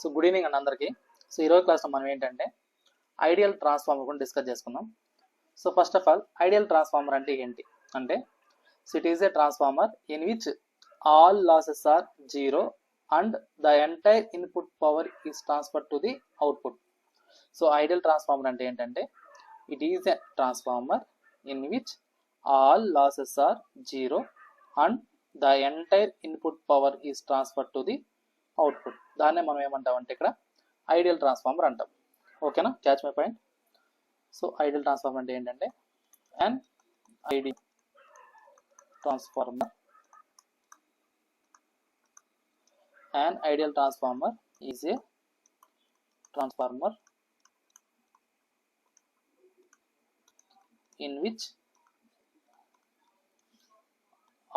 So good evening అండి అందరికీ. So ఈరోజు క్లాస్లో మనం ఏంటంటే ఐడియల్ ట్రాన్స్ఫార్మర్ గురించి డిస్కస్ చేసుకుందాం. So first of all ideal transformer అంటే ఏంటి అంటే, so it is a transformer in which all losses are zero and the entire input power is transfer to the output. So ideal transformer అంటే ఏంటంటే, it is a transformer in which all losses are zero and the entire input power is transfer to the output. దాన్నే మనం ఏమంటాం అంటే ఇక్కడ ideal transformer అంటాం. ఓకేనా, catch my point. So ideal transformer అంటే ఏంటంటే, and ideal transformer an ideal transformer is a transformer in which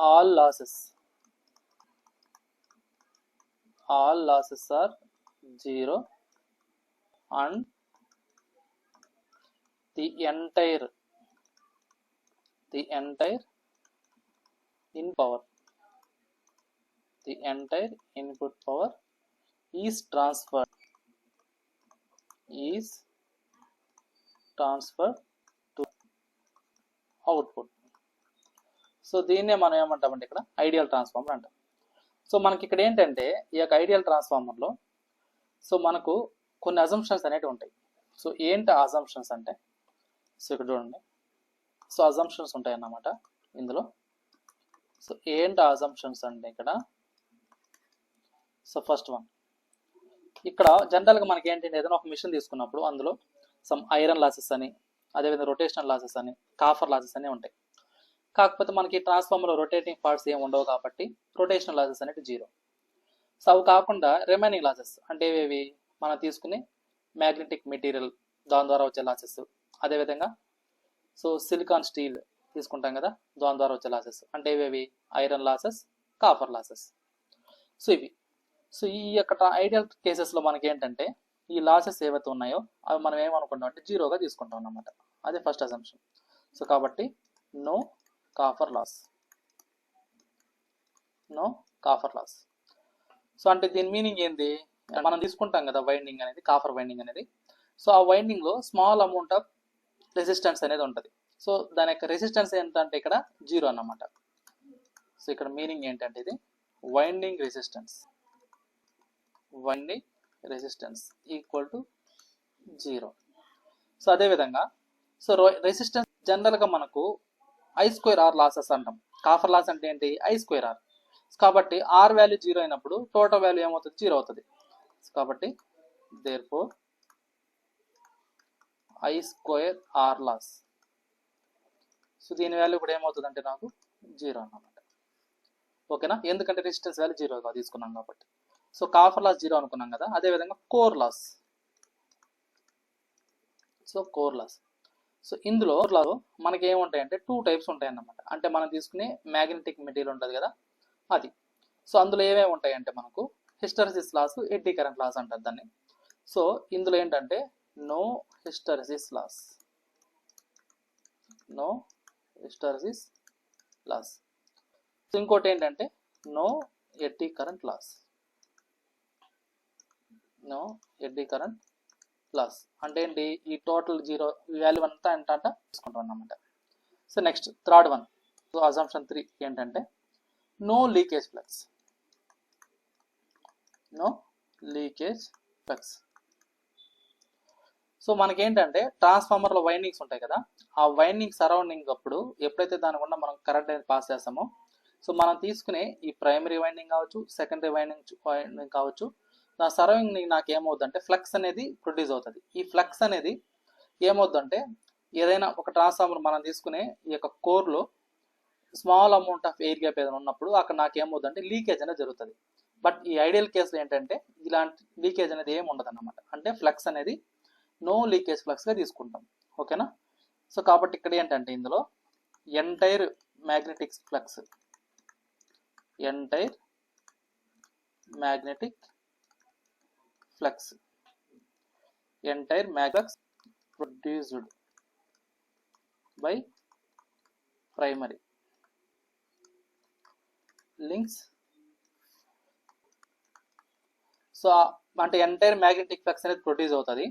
all losses are zero and the entire in power, the entire input power is transferred to output. So దీన్నే మనం ఏమంటామంటే ఇక్కడ ideal transformer అంటాం. So మనకి ఇక్కడ ఏంటంటే ఈ యొక్క ఐడియల్ ట్రాన్స్ఫార్మర్లో సో మనకు కొన్ని అజంప్షన్స్ అనేవి ఉంటాయి. సో ఏంటి అజంప్షన్స్ అంటే, సో ఇక్కడ చూడండి, సో అజంప్షన్స్ ఉంటాయి అన్నమాట ఇందులో. సో ఏంటి అజంప్షన్స్ అంటే ఇక్కడ, సో ఫస్ట్ వన్, ఇక్కడ జనరల్గా మనకి ఏంటంటే ఏదైనా ఒక మిషన్ తీసుకున్నప్పుడు అందులో సమ్ ఐరన్ లాసెస్ అని, అదేవిధంగా రొటేషనల్ లాసెస్ అని, కాఫర్ లాసెస్ అని ఉంటాయి. కాకపోతే మనకి ట్రాన్స్ఫార్మర్లో రొటేటింగ్ పార్ట్స్ ఏమి ఉండవు కాబట్టి రొటేషనల్ లాసెస్ అనేది జీరో. సో అవి కాకుండా రిమైనింగ్ లాసెస్ అంటే ఏవేవి, మనం తీసుకునే మ్యాగ్నెటిక్ మెటీరియల్ దాని ద్వారా వచ్చే లాసెస్, అదేవిధంగా సో సిలికాన్ స్టీల్ తీసుకుంటాం కదా దాని ద్వారా వచ్చే లాసెస్ అంటే ఏవేవి, iron losses, copper losses. So ఇవి. సో ఈ యొక్క ఐడియల్ కేసెస్లో మనకి ఏంటంటే ఈ లాసెస్ ఏవైతే ఉన్నాయో అవి మనం ఏమనుకుంటాం అంటే జీరోగా తీసుకుంటాం అన్నమాట. అదే ఫస్ట్ అజంప్షన్. సో కాబట్టి నో కాఫర్ లాస్. సో అంటే దీని మీనింగ్ ఏంది, మనం తీసుకుంటాం కదా వైండింగ్ అనేది, కాఫర్ వైండింగ్ అనేది. సో ఆ వైండింగ్లో స్మాల్ అమౌంట్ ఆఫ్ రెసిస్టెన్స్ అనేది ఉంటుంది. సో దాని యొక్క రెసిస్టెన్స్ ఎంత అంటే ఇక్కడ జీరో అన్నమాట. సో ఇక్కడ మీనింగ్ ఏంటంటే ఇది winding resistance equal to zero. So అదేవిధంగా సో రెసిస్టెన్స్ జనరల్గా మనకు I²R లాసెస్ అంటాం. కాఫర్ లాస్ అంటే ఏంటి, I²R. కాబట్టి ఆర్ వాల్యూ జీరో అయినప్పుడు టోటల్ వాల్యూ ఏమవుతుంది, జీరో అవుతుంది. కాబట్టి దేర్ఫోర్ I²R లాస్. సో దీని వాల్యూ కూడా ఏమవుతుంది అంటే నాకు జీరో అన్నమాట. ఓకేనా, ఎందుకంటే రెసిస్టెన్స్ వాల్యూ జీరోగా తీసుకున్నాం కాబట్టి. సో కాఫర్ లాస్ జీరో అనుకున్నాం కదా. అదేవిధంగా కోర్ లాస్. సో ఇందులో మనకి ఏముంటాయంటే టూ టైప్స్ ఉంటాయి అన్నమాట. అంటే మనం తీసుకునే మ్యాగ్నెటిక్ మెటీరియల్ ఉంటుంది కదా అది. సో అందులో ఏమేమి ఉంటాయంటే మనకు hysteresis loss, eddy current loss అంటారు దాన్ని. సో ఇందులో ఏంటంటే నో హిస్టెరిసిస్ లాస్. సో ఇంకోటి ఏంటంటే నో ఎడ్డీ కరెంట్ లాస్. అంటే ఏంటి, ఈ టోటల్ జీరో వాల్యూ అంతా ఎంత తీసుకుంటాం అన్నమాట. So next third one, so assumption 3 ఏంటంటే నో లీకేజ్ ఫ్లక్స్. సో మనకేంటంటే ట్రాన్స్ఫార్మర్లో వైండింగ్స్ ఉంటాయి కదా, ఆ వైండింగ్ సరౌండింగ్ అప్పుడు ఎప్పుడైతే దాని గుండా మనం కరెంట్ అనేది పాస్ చేస్తామో, సో మనం తీసుకునే ఈ ప్రైమరీ వైండింగ్ కావచ్చు, సెకండరీ వైండింగ్ కావచ్చు, నా సరౌండింగ్ నాకు ఏమవుతుందంటే ఫ్లక్స్ అనేది ప్రొడ్యూస్ అవుతుంది. ఈ ఫ్లక్స్ అనేది ఏమవుతుందంటే ఏదైనా ఒక ట్రాన్స్ఫార్మర్ మనం తీసుకునే ఈ యొక్క కోర్లో small amount of air gap ఏదైనా ఉన్నప్పుడు అక్కడ నాకు ఏమవుతుందంటే లీకేజ్ అనేది జరుగుతుంది. బట్ ఈ ఐడియల్ కేసులో ఏంటంటే ఇలాంటి లీకేజ్ అనేది ఏమి ఉండదు అన్నమాట. అంటే ఫ్లక్స్ అనేది నో లీకేజ్ ఫ్లక్స్గా తీసుకుంటాం. ఓకేనా. సో కాబట్టి ఇక్కడ ఏంటంటే ఇందులో entire magnetic flux produced by primary links. So అంటే ఎంటైర్ మ్యాగ్నెటిక్ ఫ్లక్స్ అనేది ప్రొడ్యూస్ అవుతుంది.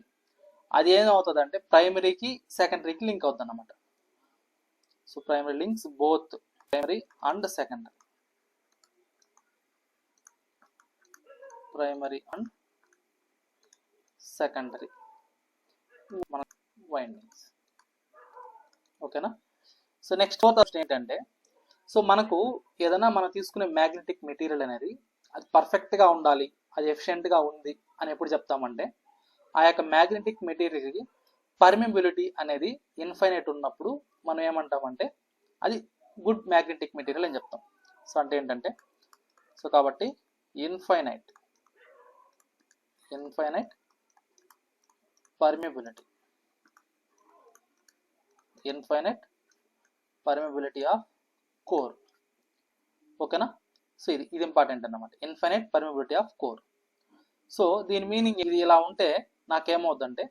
అది ఏమవుతుంది అంటే ప్రైమరీకి సెకండరీకి లింక్ అవుతుంది అన్నమాట. So primary links both primary and secondary, primary and secondary మన వైండింగ్స్. ఓకేనా. సో నెక్స్ట్ ఫోర్త్ ఆప్షన్ ఏంటంటే, సో మనకు ఏదైనా మనం తీసుకునే మ్యాగ్నెటిక్ మెటీరియల్ అనేది అది పర్ఫెక్ట్గా ఉండాలి, అది ఎఫిషియెంట్గా ఉంది అని ఎప్పుడు చెప్తామంటే, ఆ యొక్క మ్యాగ్నెటిక్ మెటీరియల్కి పర్మిబిలిటీ అనేది ఇన్ఫైనైట్ ఉన్నప్పుడు మనం ఏమంటామంటే అది గుడ్ మ్యాగ్నెటిక్ మెటీరియల్ అని చెప్తాం. సో అంటే ఏంటంటే, సో కాబట్టి infinite permeability, infinite permeability of core. ఓకేనా. సో ఇది ఇంపార్టెంట్ అన్నమాట, infinite permeability of core. So దీని మీనింగ్ ఇది ఇలా ఉంటే నాకేమవుతుందంటే,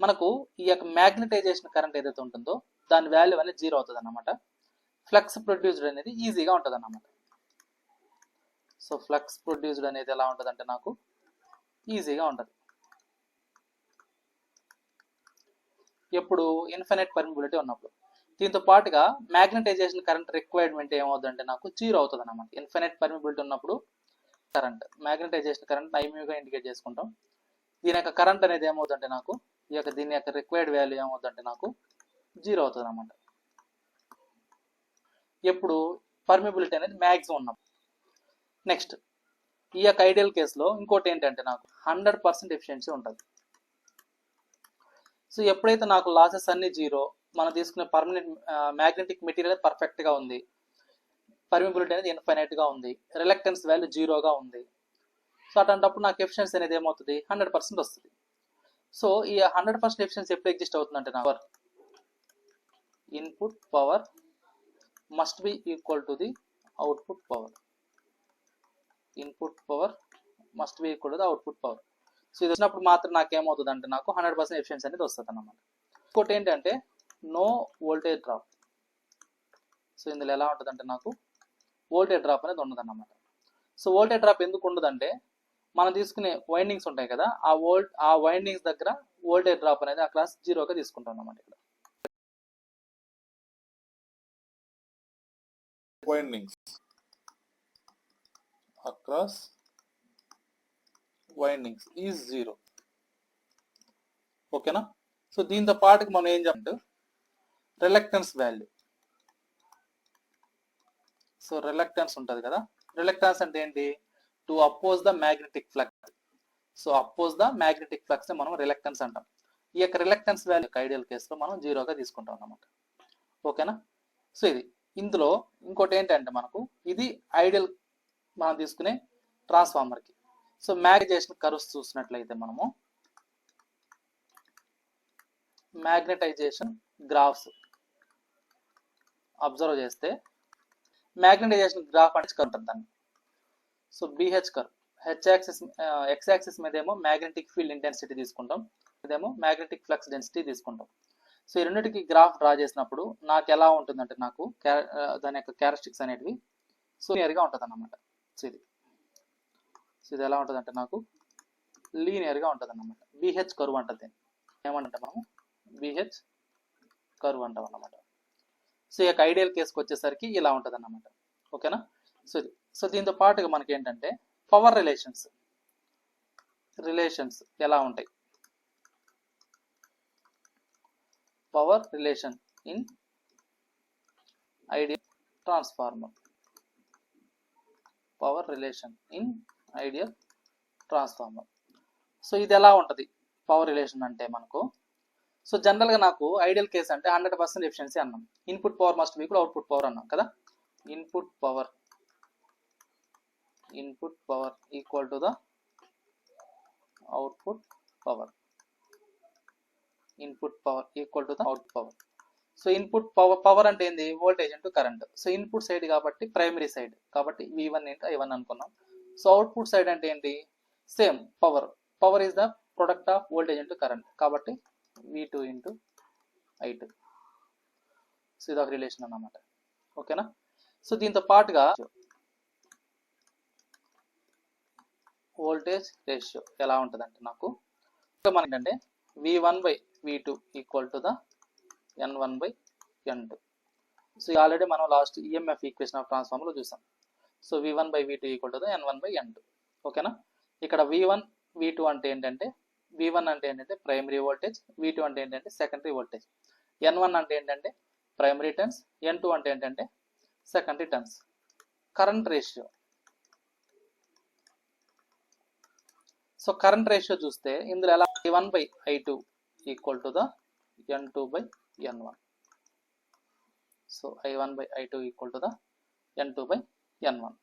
మనకు ఈ యొక్క మ్యాగ్నటైజేషన్ కరెంట్ ఏదైతే ఉంటుందో దాని వాల్యూ అనేది 0 అవుతుంది అన్నమాట. ఫ్లక్స్ ప్రొడ్యూస్డ్ అనేది ఈజీగా ఉంటుంది అన్నమాట. సో ఫ్లక్స్ ప్రొడ్యూస్డ్ అనేది ఎలా ఉంటుంది అంటే నాకు ఈజీగా ఉంటుంది. ఎప్పుడు ఇన్ఫైనైట్ పర్మిబిలిటీ ఉన్నప్పుడు. దీంతో పాటుగా మ్యాగ్నటైజేషన్ కరెంట్ రిక్వైర్మెంట్ ఏమవుతుందంటే నాకు 0 అవుతుంది అన్నమాట. ఇన్ఫైనైట్ పర్మిబిలిటీ ఉన్నప్పుడు కరెంట్, మ్యాగ్నటైజేషన్ కరెంట్ ఐమ్యూగా ఇండికేట్ చేసుకుంటాం. దీని యొక్క కరెంట్ అనేది ఏమవుతుందంటే నాకు దీని యొక్క రిక్వైర్డ్ వాల్యూ ఏమవుతుందంటే నాకు 0 అవుతుంది అన్నమాట. ఎప్పుడు పర్మిబిలిటీ అనేది మ్యాక్సిమం ఉన్నప్పుడు. నెక్స్ట్ ఈ యొక్క ఐడియల్ కేసులో ఇంకోటి ఏంటంటే నాకు 100% ఎఫిషియన్సీ ఉంటుంది. సో ఎప్పుడైతే నాకు లాసెస్ అన్ని 0, మనం తీసుకునే పర్మనెంట్ మ్యాగ్నెటిక్ మెటీరియల్ పర్ఫెక్ట్గా ఉంది, పర్మిబిలిటీ అనేది ఇన్ఫైనైట్గా ఉంది, రిలక్టెన్స్ వాల్యూ 0గా ఉంది. సో అట్లాంటప్పుడు నాకు ఎఫిషియన్సీ అనేది ఏమవుతుంది 100% వస్తుంది. సో ఈ 100% ఎఫిషియన్సీ ఎప్పుడు ఎగ్జిస్ట్ అవుతుందంటే నాకు input power must be equal to the output power. Input power must be equal to the output power. So ఇది వచ్చినప్పుడు మాత్రం నాకు ఏమవుతుంది అంటే నాకు 100% ఎఫిషియన్సీ అనేది వస్తుంది అన్నమాట. ఇంకోటి ఏంటంటే నో వోల్టేజ్ డ్రాప్. సో ఇందులో ఎలా ఉంటుంది అంటే నాకు వోల్టేజ్ డ్రాప్ అనేది ఉండదు అన్నమాట. సో వోల్టేజ్ డ్రాప్ ఎందుకు ఉండదంటే, మనం తీసుకునే వైండింగ్స్ ఉంటాయి కదా, ఆ వైండింగ్స్ దగ్గర వోల్టేజ్ డ్రాప్ అనేది ఆ క్లాస్ 0గా తీసుకుంటాం అన్నమాట. ఇక్కడ వైండింగ్స్ అక్రాస్ వైండింగ్స్ ఈజ్ 0. ఓకేనా. సో దీంతో పాటుకి మనం ఏం చెప్పండి, రిలక్టెన్స్ వాల్యూ. సో రిలక్టెన్స్ ఉంటుంది కదా, రిలక్టెన్స్ అంటే ఏంటి, to oppose the magnetic flux. So oppose the magnetic flux మనం రిలక్టెన్స్ అంటాం. ఈ యొక్క రిలక్టెన్స్ వాల్యూ ఐడియల్ కేసులో మనం 0గా తీసుకుంటాం అన్నమాట. ఓకేనా. సో ఇది ఇందులో ఇంకోటి ఏంటంటే మనకు ఇది ఐడియల్ మనం తీసుకునే ట్రాన్స్ఫార్మర్కి. సో మ్యాగ్నటైజేషన్ కర్వ్స్ చూసినట్లయితే మనము మ్యాగ్నటైజేషన్ గ్రాఫ్స్ అబ్జర్వ్ చేస్తే మ్యాగ్నటైజేషన్ గ్రాఫ్ అంటే ఉంటుంది దాన్ని. So BH curve, H axis X axis మీద ఏమో మ్యాగ్నెటిక్ ఫీల్డ్ ఇంటెన్సిటీ తీసుకుంటాం, ఇదేమో మ్యాగ్నెటిక్ ఫ్లక్స్ డెన్సిటీ తీసుకుంటాం. సో ఈ రెండింటికి గ్రాఫ్ డ్రా చేసినప్పుడు నాకు ఎలా ఉంటుందంటే నాకు దాని యొక్క క్యారెక్టరిస్టిక్స్ అనేటివి సో లీనియర్గా ఉంటుంది అన్నమాట. సో ఇది ఎలా ఉంటుంది అంటే నాకు లీనియర్గా ఉంటుంది అన్నమాట. బిహెచ్ కర్వ్ అంటుంది, ఏమంటే మనము బిహెచ్ కర్వ్ అంటాం అన్నమాట. సో ఈ యొక్క ఐడియల్ కేసుకి వచ్చేసరికి ఇలా ఉంటుంది అన్నమాట. ఓకేనా. సో దీంతో పాటుగా మనకి ఏంటంటే పవర్ రిలేషన్స్ ఎలా ఉంటాయి, power relation in ideal transformer. Power relation in ideal transformer. So ఇది ఎలా ఉంటుంది పవర్ రిలేషన్ అంటే మనకు, సో జనరల్గా నాకు ఐడియల్ కేసు అంటే 100% ఎఫిషియన్సీ అన్నాం, ఇన్పుట్ పవర్ మస్ట్ బి కూడా అవుట్పుట్ పవర్ అన్నాం కదా. Input power equal to the output power. Input power equal to the output power. So input power అంటే ఏంది, voltage into current. So input side కాబట్టి primary side కాబట్టి V1 into I1 అనుకున్నాం. So output side అంటే ఏంటి, same power is the product of voltage into current కాబట్టి V2 into I2. So ఇది ఒక రిలేషన్ అన్నమాట. ఓకేనా. సో దీంతో పాటుగా వోల్టేజ్ రేషియో ఎలా ఉంటుందంటే నాకు ఇక్కడ మనకి ఏంటంటే V1/V2 equal to the N1/N2. So already మనం లాస్ట్ ఈఎంఎఫ్ ఈక్వేషన్ ఆఫ్ ట్రాన్స్ఫార్మర్లో చూసాం. So V1/V2 equal to the N1/N2. ఓకేనా. ఇక్కడ V1V2 అంటే ఏంటంటే V1 అంటే ఏంటంటే ప్రైమరీ వోల్టేజ్, V2 అంటే ఏంటంటే సెకండరీ వోల్టేజ్, N1 అంటే ఏంటంటే ప్రైమరీ టర్న్స్, N2 అంటే ఏంటంటే secondary turns. Current ratio, so current ratio చూస్తే ఇందులో ఎలా I1/I2 equal to the N2/N1. So I1/I2 equal to the N2/N1.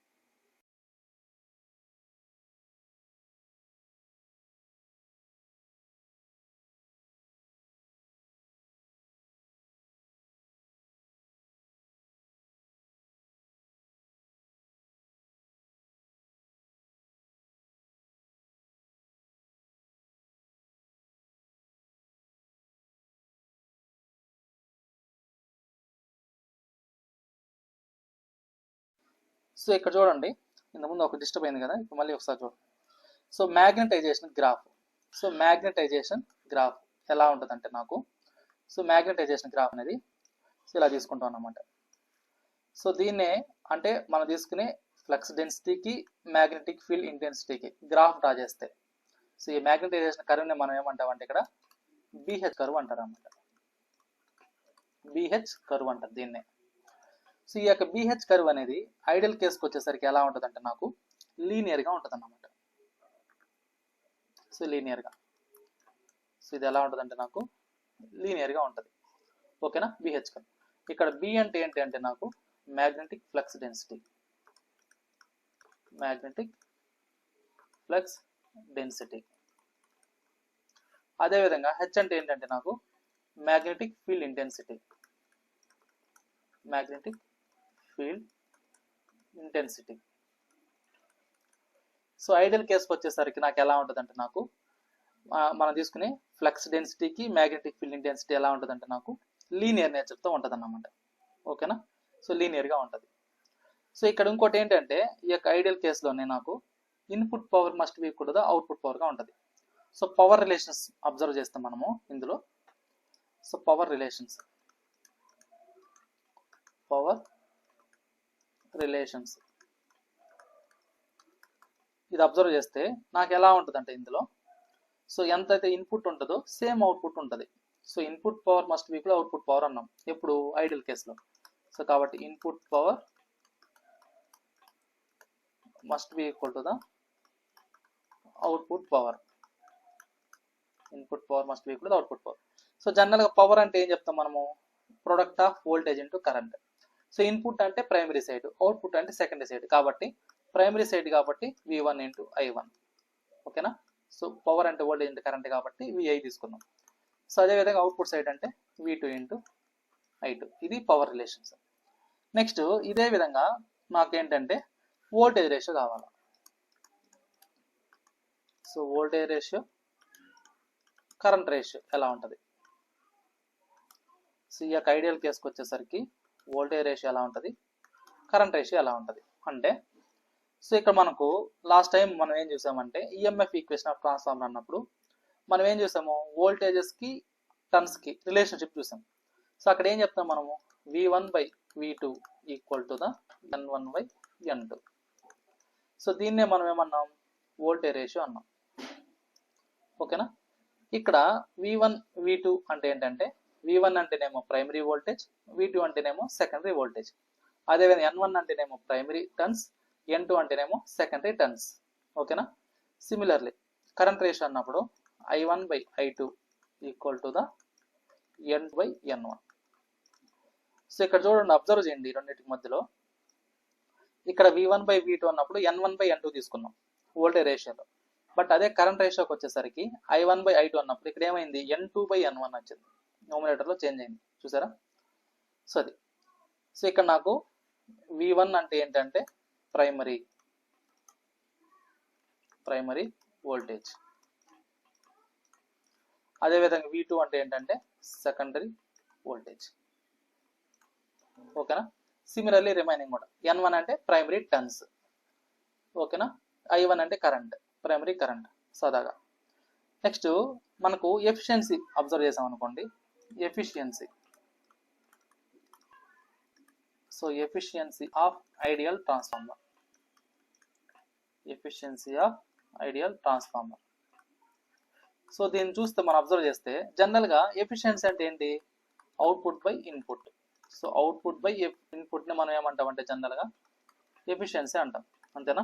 So ఇక్కడ చూడండి, ఇంతకుముందు ఒక డిస్టర్బ్ అయింది కదా, ఇప్పుడు మళ్ళీ ఒకసారి చూడండి. So magnetization graph. So magnetization graph ఎలా ఉంటుందంటే నాకు, సో మ్యాగ్నెటైజేషన్ గ్రాఫ్ అనేది సో ఇలా తీసుకుంటాం అన్నమాట. సో దీన్నే అంటే మనం తీసుకునే ఫ్లక్స్ డెన్సిటీకి మ్యాగ్నెటిక్ ఫీల్డ్ ఇంటెన్సిటీకి గ్రాఫ్ డ్రా చేస్తే, సో ఈ మ్యాగ్నెటైజేషన్ కర్వ్ని మనం ఏమంటామంటే ఇక్కడ BH కర్వ్ అంటారు అన్నమాట. BH కర్వ్ అంటారు దీన్నే. సో ఈ యొక్క BH కర్వ్ అనేది ఐడియల్ కేసుకి వచ్చేసరికి ఎలా ఉంటుందంటే నాకు లీనియర్గా ఉంటుంది అన్నమాట. సో లీనియర్గా, సో ఇది ఎలా ఉంటుందంటే నాకు లీనియర్గా ఉంటుంది. ఓకేనా. BH curve. ఇక్కడ B అంటే ఏంటి అంటే నాకు magnetic flux density, magnetic flux density. అదేవిధంగా H అంటే ఏంటంటే నాకు magnetic field intensity, magnetic field intensity. So ideal కేసుకి వచ్చేసరికి నాకు ఎలా ఉంటుందంటే నాకు మనం తీసుకునే ఫ్లక్స్ డెన్సిటీకి మ్యాగ్నెటిక్ ఫీల్డ్ ఇంటెన్సిటీ ఎలా ఉంటుందంటే నాకు లీనియర్ నేచర్తో ఉంటుంది అన్నమాట. ఓకేనా. సో లీనియర్గా ఉంటుంది. సో ఇక్కడ ఇంకోటి ఏంటంటే ఈ యొక్క ఐడియల్ కేసులోనే నాకు ఇన్పుట్ పవర్ మస్ట్ బి కూడా అవుట్పుట్ పవర్గా ఉంటుంది. సో పవర్ రిలేషన్స్ అబ్జర్వ్ చేస్తాం మనము ఇందులో. So power relations, power relations ఇది అబ్జర్వ్ చేస్తే నాకు ఎలా ఉంటుందంటే ఇందులో సో ఎంతైతే ఇన్పుట్ ఉంటుందో సేమ్ అవుట్పుట్ ఉంటుంది. So input power must be కూడా అవుట్పుట్ పవర్ అన్నాం ఎప్పుడు ఐడియల్ కేసులో. సో కాబట్టి input power must be equal to the output power, input power must be equal to output power. So జనరల్గా power అంటే ఏం చెప్తాం మనము, product of voltage into current. So input అంటే ప్రైమరీ సైడ్, అవుట్పుట్ అంటే secondary side. కాబట్టి primary side కాబట్టి V1 into I1. ఓకేనా. సో పవర్ అంటే వోల్టేజ్ ఇంటూ కరెంట్ కాబట్టి VI తీసుకున్నాం. సో అదేవిధంగా అవుట్పుట్ సైడ్ అంటే V2 ఇంటూ I2. ఇది పవర్ రిలేషన్స్. నెక్స్ట్ ఇదే విధంగా మాకేంటంటే వోల్టేజ్ రేషియో కావాలి. So voltage ratio, current ratio ఎలా ఉంటుంది. సో ఈ యొక్క ఐడియల్ కేసుకి వచ్చేసరికి వోల్టేజ్ రేషియో ఎలా ఉంటుంది, కరెంట్ రేషియో ఎలా ఉంటుంది అంటే, సో ఇక్కడ మనకు లాస్ట్ టైం మనం ఏం చూసామంటే ఈఎంఎఫ్ ఈక్వేషన్ ఆఫ్ ట్రాన్స్ఫార్మర్ అన్నప్పుడు మనం ఏం చూసాము, వోల్టేజెస్కి టర్న్స్కి రిలేషన్షిప్ చూసాం. సో అక్కడ ఏం చెప్తాం మనము, V1/V2 equal to the N1/N2. So దీన్నే మనం ఏమన్నాం, వోల్టేజ్ రేషియో అన్నాం. ఓకేనా. ఇక్కడ V1V2 అంటే ఏంటంటే V1 అంటేనేమో ప్రైమరీ వోల్టేజ్, V2 అంటేనేమో సెకండరీ వోల్టేజ్. అదేవిధంగా N1 అంటేనేమో ప్రైమరీ టర్న్స్, N2 అంటేనేమో సెకండరీ టర్న్స్. ఓకేనా. సిమిలర్లీ కరెంట్ రేషియో అన్నప్పుడు I1/I2 equal to the N/N1. So ఇక్కడ చూడండి, అబ్జర్వ్ చేయండి రెండింటికి మధ్యలో. ఇక్కడ V1/V2 అన్నప్పుడు N1/N2 తీసుకున్నాం వోల్టేజ్ రేషియోలో. బట్ అదే కరెంట్ రేషియోకి వచ్చేసరికి I1/I2 అన్నప్పుడు ఇక్కడ ఏమైంది, N2/N1 వచ్చింది. న్యూమరేటర్లో చేంజ్ అయింది, చూసారా. సో అది. సో ఇక్కడ నాకు V1 అంటే ఏంటంటే ప్రైమరీ వోల్టేజ్. అదేవిధంగా V2 అంటే ఏంటంటే సెకండరీ వోల్టేజ్. ఓకేనా. సిమిలర్లీ రిమైనింగ్ కూడా N1 అంటే ప్రైమరీ టర్న్స్. ఓకేనా. I1 అంటే కరెంట్, ప్రైమరీ కరెంట్ సదాగా. నెక్స్ట్ మనకు ఎఫిషియన్సీ అబ్జర్వ్ చేసాం అనుకోండి, efficiency. So efficiency of ideal transformer, efficiency of ideal transformer. So దీన్ని చూస్తే మనం అబ్జర్వ్ చేస్తే జనరల్గా ఎఫిషియన్సీ అంటే ఏంటి, output by input. So output by ఇన్పుట్ని మనం ఏమంటాం అంటే జనరల్గా ఎఫిషియన్సీ అంటాం, అంతేనా.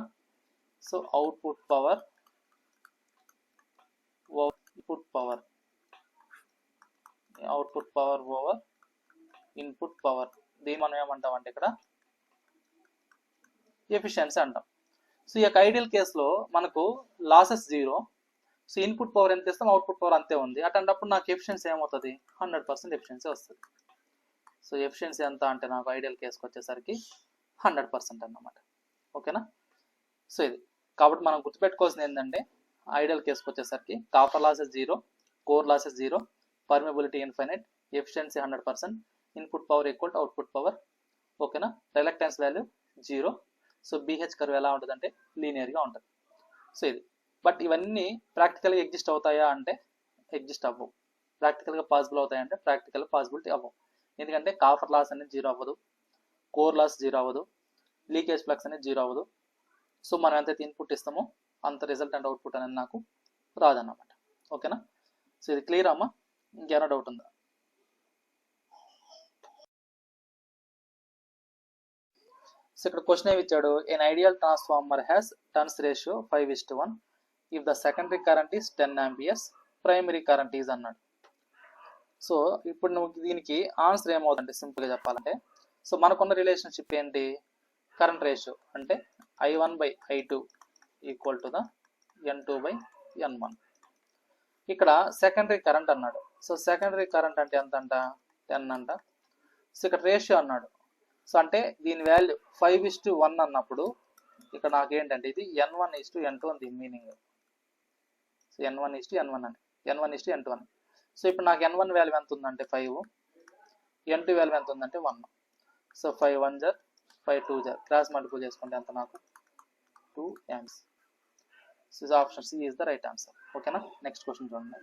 So output power input power, output power over input power, దీన్ని మనం ఏమంటాం అంటే ఇక్కడ ఎఫిషియన్సీ అంటాం. సో ఈ యొక్క ఐడియల్ కేసులో మనకు లాసెస్ 0. సో ఇన్పుట్ పవర్ ఎంత ఇస్తాం, అవుట్పుట్ పవర్ అంతే ఉంది. అటువంటిప్పుడు నాకు ఎఫిషియన్సీ ఏమవుతుంది, 100% ఎఫిషియన్సీ వస్తుంది. సో ఎఫిషియన్సీ ఎంత అంటే నాకు ఐడియల్ కేసుకి వచ్చేసరికి 100% అన్నమాట. ఓకేనా. సో ఇది కాబట్టి మనం గుర్తుపెట్టుకోవాల్సింది ఏంటంటే ఐడియల్ కేసుకి వచ్చేసరికి copper losses 0, core losses 0, permeability infinite, efficiency 100%, input power equal to output power. ఓకేనా. Reluctance value 0. So BH curve ఎలా ఉంటుంది అంటే లీనియర్గా ఉంటుంది. సో ఇది బట్ ఇవన్నీ ప్రాక్టికల్గా ఎగ్జిస్ట్ అవుతాయా అంటే ఎగ్జిస్ట్ అవ్వవు. ప్రాక్టికల్గా పాసిబుల్ అవుతాయంటే ప్రాక్టికల్ పాసిబిలిటీ అవ్వవు. ఎందుకంటే కాపర్ లాస్ అనేది 0 అవ్వదు, కోర్ లాస్ 0 అవ్వదు, లీకేజ్ ఫ్లక్స్ అనేది 0 అవ్వదు. సో మనం ఎంతైతే ఇన్పుట్ ఇస్తామో అంత రిజల్ట్ అండ్ అవుట్పుట్ అనేది నాకు రాదన్నమాట. ఓకేనా. సో ఇది క్లియర్ అమ్మా, ఇంకేమైనా డౌట్ ఉందా. సో ఇక్కడ క్వశ్చన్ ఏమి ఇచ్చాడు, ఎన్ ideal transformer has turns ratio 5:1 if the secondary current is 10 amperes, primary current is అన్నాడు. సో ఇప్పుడు నువ్వు దీనికి ఆన్సర్ ఏమవుతుందంటే సింపుల్గా చెప్పాలంటే, సో మనకున్న రిలేషన్షిప్ ఏంటి, కరెంట్ రేషియో అంటే I1/I2 equal to the N2/N1. ఇక్కడ సెకండరీ కరెంట్ అన్నాడు. సో సెకండరీ కరెంట్ అంటే ఎంత అంట, 10 అంట. సో ఇక్కడ రేషియో అన్నాడు. సో అంటే దీని వాల్యూ 5:1 అన్నప్పుడు ఇక్కడ నాకు ఏంటంటే ఇది N1:N2 అని దీని మీనింగ్. సో N1:N1 అని, N1:N2 అని. సో ఇప్పుడు నాకు N1 వాల్యూ ఎంత ఉందంటే 5, N2 వాల్యూ ఎంత ఉందంటే 1. సో 5 1 జర్ 5 2 జర్ క్రాస్ మల్టిపుల్ చేసుకుంటే ఎంత నాకు 2 amps. So option C is the right answer. ఓకేనా. నెక్స్ట్ క్వశ్చన్ చూడండి.